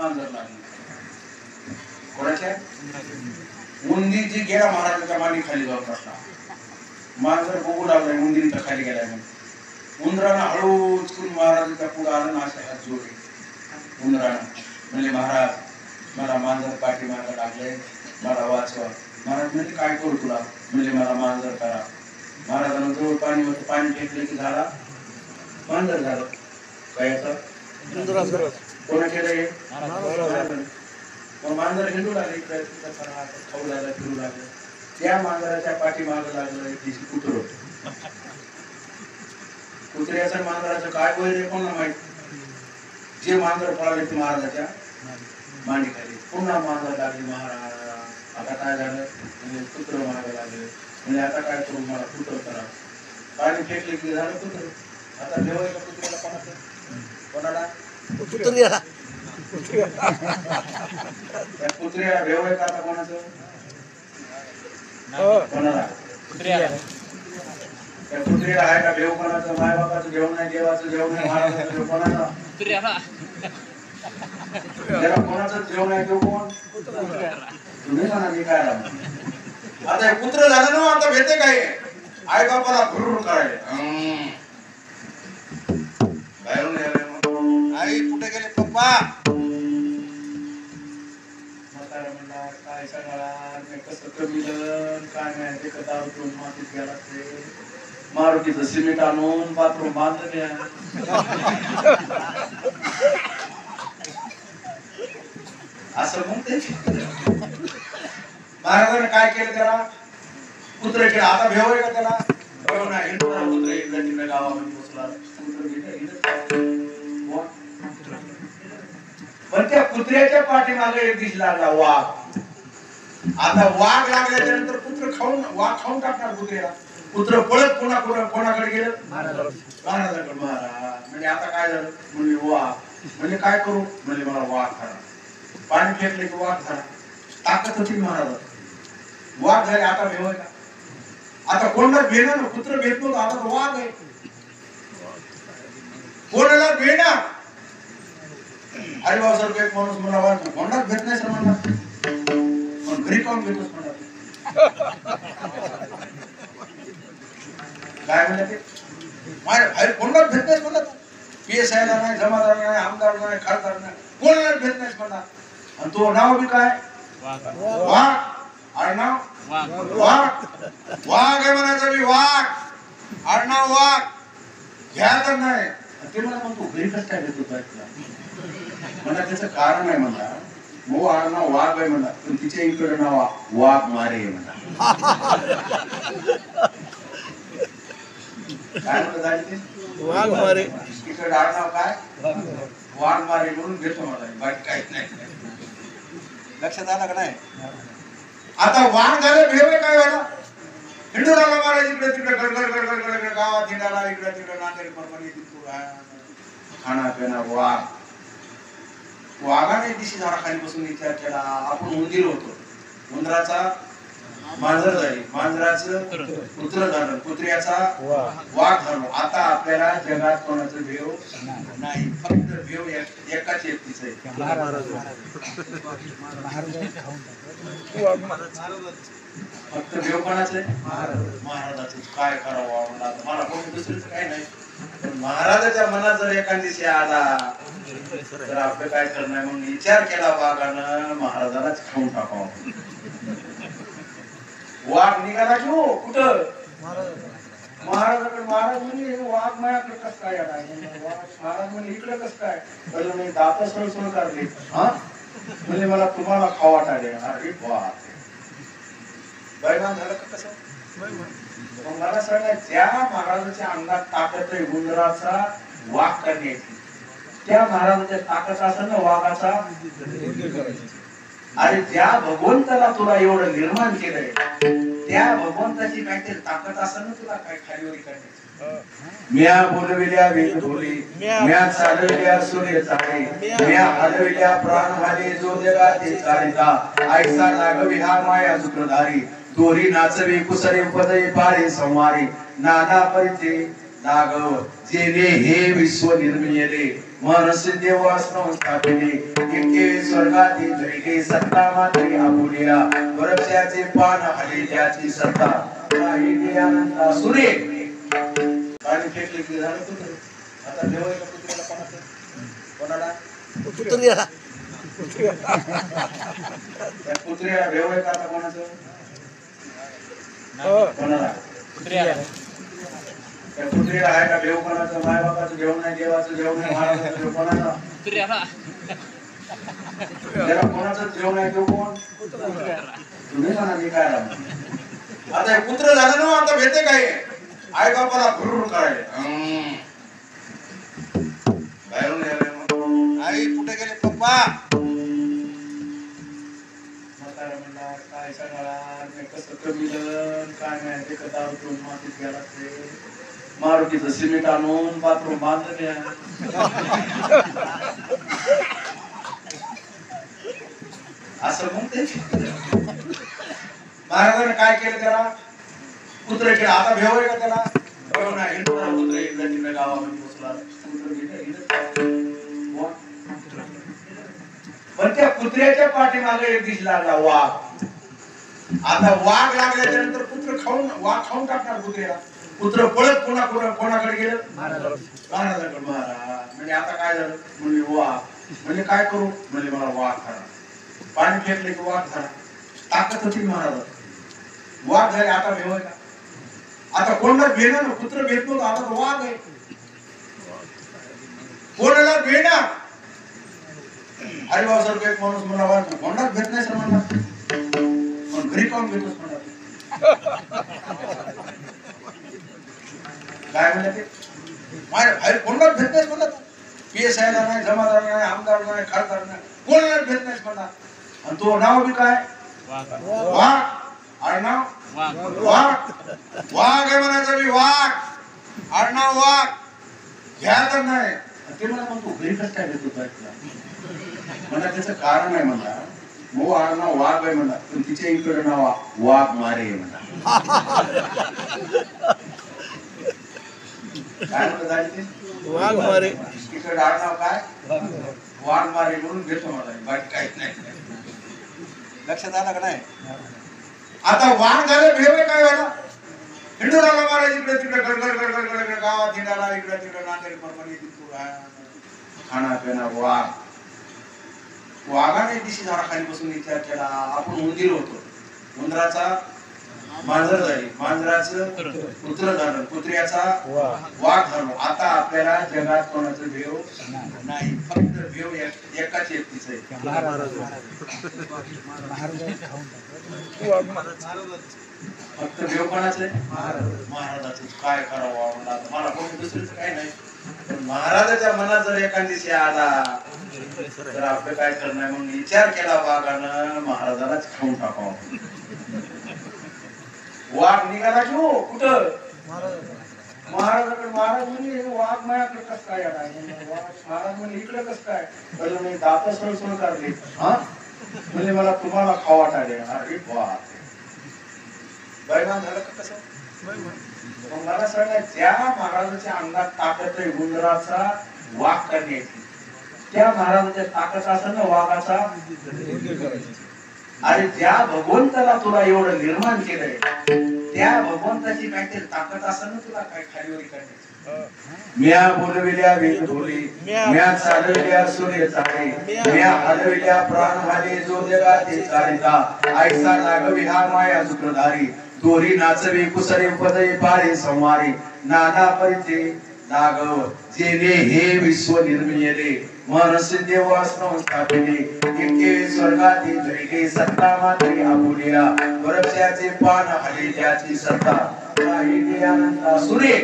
मांजर लागली कोणाच्या उंदीर जी गेला महाराजांच्या मांडी खाली जाऊन बसला मांजर बघू लागलाय उंदीर तर खाली गेलाय म्हणून उंदरानं हळूच करून महाराजांच्या पुढे आलं ना असे हात जोडले उंदरानं म्हणजे महाराज मला मांजर पाठीमागे लागले मला वाचवा महाराज म्हणजे काय करू तुला म्हणजे मला मांजर करा महाराजांना जवळ पाणी होतं पाणी फेकले की झाला मांजर झालं काय आता कोणा केलं मग मांजर हिंडू लागले खाऊ लागला फिरू लागलं त्या मांजराच्या पाठीमागं लागलं तिची कुत्र कुत्र्याचं मांजराचं काय वैर आहे कोणाला माहित जे मांजर पळाले ते महाराजाच्या मांडी खाली पुन्हा मांजर लागली महाराज आता काय झालं म्हणजे कुत्र मागे लागले म्हणजे आता काय करू मला कुत्र करा पाणी फेकले की झालं कुत्र आता देवायला कुत्र्याला कोणाला कुत्र्याला त्या कुत्र्याला भेवाय का आता कोणाचं कोणाला त्या कुत्र्याला आहे का भेव कोणाचं माय बापाचं जेवण नाही देवाचं जेवण नाही महाराजाचं जेवण कोणाचं त्याला कोणाचं जेवण आहे देव कोण तुम्ही म्हणा मी काय राहू आता हे कुत्र झालं ना आता भेटे काय आई बापाला भुर्र करायले बाहेरून आई कुठे गेले पप्पा म्हातारा म्हणला काय सांगा कसं कमी काय नाही ते कदा उठून मातीत गेला ते मारुतीचं सिमेंट आणून बाथरूम बांधलं असं म्हणते महाराजांनी काय केलं त्याला कुत्रे केलं आता भेव आहे का त्याला भेव नाही कुत्रे इकडे तिकडे गावामध्ये पोचला पण त्या कुत्र्याच्या पाठीमागे एक दिस लागला वाघ आता वाघ लागल्याच्या नंतर कुत्र खाऊन वाघ खाऊन टाकणार कुत्र्याला कुत्र पळत कोणाकडे गेलं महाराजांकडे महाराज म्हणजे आता काय झालं म्हणजे वाघ म्हणजे काय करू म्हणजे मला वाघ खाणार पाणी फेकले की वाघ झाला ताकद होती महाराज वाघ झाले आता भेव आहे का आता कोणाला भेणार ना कुत्र भेट नव्हतं आता तो वाघ आहे कोणाला भेणार अरे बाबा एक माणूस मला वाघ कोणालाच भेट नाही सर म्हणला पण घरी काऊन भेटतोस म्हणला काय म्हणलं ते माझ्या बाहेर कोणालाच भेट नाहीस म्हणला PSI ला नाही जमादार नाही आमदार नाही खासदार नाही कोणाला भेट नाहीस म्हणला आणि तो नाव बी काय वाघ आडनाव वाघ वाघ आहे म्हणायचं मी वाघ आडनाव वाघ घ्या तर नाही ते मला म्हणतो घरी कसं काय भेटतो म्हणा त्याचं कारण आहे म्हणा मो आडनाव वाघ आहे म्हणा पण तिच्या इकडे नाव वाघ मारे आहे म्हणा काय म्हणत झाली ते वाघ मारे इकडे आडनाव काय वाघ मारे म्हणून घेतो मला बाकी काहीच नाही लक्षात आलं का नाही आता वाघ झालं भेव काय व्हायला हिंडूला मारा इकडे तिकडे गडगड गावात हिंडाला इकडे तिकडे नांदेड परभणी खाना पिना वाघ वाघाने दिशी झाडाखाली बसून विचार केला आपण उंदीर होतो उंदराचा मांजर झाली मांजराचं कुत्र झालं कुत्र्याचा वाघ झालो आता आपल्याला जगात कोणाचं भेव नाही फक्त भेव एकाच व्यक्तीच आहे फक्त भेव कोणाच आहे महाराजाचं काय करावं मला कोणी दुसरीच काय नाही पण महाराजाच्या मनात जर एखादी आला तर आपलं काय करणार म्हणून विचार केला वाघानं महाराजालाच खाऊन टाकावं वाघ निघाला की हो कुठं महाराजाकडे महाराज म्हणजे वाघ माझ्याकडे कसं काय महाराज म्हणजे इकडे कसं काय पहिलं मी दात सळसळ काढले हा म्हणजे मला तुम्हाला खावा टाळे अरे वा बैमान झालं का कसं मग मला सांगा ज्या महाराजाच्या अंगात ताकद आहे उंदराचा वाघ करण्याची त्या महाराजाच्या ताकद असेल ना वाघाचा अरे ज्या भगवंताला तुला एवढं निर्माण केलंय त्या भगवंताची काहीतरी ताकद असेल ना तुला काय खालीवरी करण्याची म्या बोलविल्या वेद बोली म्या चालविल्या सूर्य चाळे म्या हलविल्या प्राण हाले जो जगाते चालिता ऐसा नागवी हा माया सूत्रधारी दोरी नाचवी कुसरे पदये पाळे संवारी नाना परिचे नागव जेने हे विश्व निर्मिले मनस देवास स्थापिले एके स्वर्गातील धैर्य सत्ता मात्री आपुलिया वृक्षाचे पान हले त्याची सत्ता राहिली आनंदा सुरे पाणी फेकले की झालं कुत्र आता देवाय का कुत्र्याला कोणाला कुत्र्याला कुत्र्याला देवाय का आता कोणाचं कोणाला कुत्र्याला त्या कुत्र्याला आहे का देव कोणाचं माय बापाचं देव नाही देवाचं देव नाही महाराजाचं देव कोणाला कुत्र्याला त्याला कोणाचं देव नाही देव कोण तुम्ही म्हणा मी काय राहणार आता हे कुत्र झालं ना आता भेटे काय आई बापाला भुर्र करायले बाहेरून आई कुठे गेले पप्पा म्हातारा म्हणला काय सांगणार कसं कमीलं काय नाही ते कदा उठून मातीत गेला ते मारुतीचं सिमेंट आणून बाथरूम बांधलं असं म्हणते महाराजांनी काय केलं त्याला कुत्रे केलं आता भेव आहे का त्याला भेव नाही कुत्रे इकडे तिकडे गावामध्ये पोचला पण त्या कुत्र्याच्या पाठीमागे एक दिवशी लागला वाघ आता वाघ लागल्याच्या नंतर कुत्र खाऊन वाघ खाऊन टाकणार कुत्र्याला कुत्र पळत पुन्हा कोणाकडे गेलं महाराजांकडे महाराज म्हणजे आता काय झालं म्हणजे वाघ म्हणजे काय करू म्हणजे मला वाघ खरा पाणी फेकले की वाघ झाला ताकद होती महाराज वाघ झाले आता भेव आहे का आता कोणाला भेणार ना कुत्र भेट नव्हतं आता तर वाघ आहे कोणाला भेणार अरे बाबा सर एक माणूस मला वाघ कोणालाच भेट नाही सर म्हणला पण घरी काऊन भेटतोस म्हणला काय म्हणलं ते माझ्या कोणालाच भेट नाहीस म्हणला तू PSI ला नाही जमादार नाही आमदार नाही खासदार नाही कोणालाच भेट नाहीस म्हणला आणि तो नाव बी काय वाघ आडनाव वाघ वाघ आहे म्हणायचं मी वाघ आडनाव वाघ घ्या तर नाही ते मला म्हणतो घरी कसं काय देतो बायकोला म्हणा त्याचं कारण आहे म्हणा मो आडनाव वाघ आहे म्हणा पण तिच्या इकडे नाव वाघ मारे आहे म्हणा काय म्हणत झाले ते वाघ मारे इकडे आडनाव काय वाघ मारे म्हणून घेतो मला बाकी काहीच नाही लक्षात आलं का नाही आता वाघ झाले भेवे काय व्हायला हिंडूराला महाराज इकडे तिकडे गडगड गावात हिंडाला इकडे तिकडे नांदेड परभणी खाना पिना वाघ वाघाने दिशी झाडाखाली बसून विचार केला आपण उंदीर होतो उंदराचा मांजर झाली मांजराचं कुत्र झालं कुत्र्याचा वाघ झालो आता आपल्याला जगात कोणाचं भेव नाही फक्त भेव एकाच व्यक्तीच आहे फक्त भेव कोणाचं आहे महाराजाचं काय करावं मला कोणी दुसरीच काय नाही पण महाराजाच्या मनात जर एखादी आला तर आपलं काय करणार म्हणून विचार केला वाघानं महाराजालाच खाऊन टाकावं वाघ निघाला की हो कुठं महाराजाकडे महाराज म्हणजे वाघ माझ्याकडे कस काय महाराज म्हणजे इकडे कस काय म्हणजे दात सळसळ काढले हा म्हणजे मला तुम्हाला खावा टाळे अरे वाघ बैमान झालं का कसं मला सांगा ज्या महाराजाच्या अंगात ताकद आहे उंदराचा वाघ करण्याची त्या महाराजाच्या ताकद असेल ना वाघाचा अरे ज्या भगवंताला तुला एवढं निर्माण केलंय त्या भगवंताची काहीतरी ताकद असेल ना तुला काय खालीवरी करण्याची म्या बोलविल्या वेद बोली म्या चालविल्या सूर्य चाळे म्या हलविल्या प्राण घाले जो जगाते चालिता ऐसा लागवी हा माया सूत्रधारी दोरी नाचवी कुसरे पदे पारे संवारी नाना परिचे नागव जेने हे विश्व निर्मियले मनस देवास्त्र स्थापिले इतके स्वर्गातील धैर्य सत्ता मात्री आपुलिया वृक्षाचे पान हले त्याची सत्ता राहिली आनंदा सुरे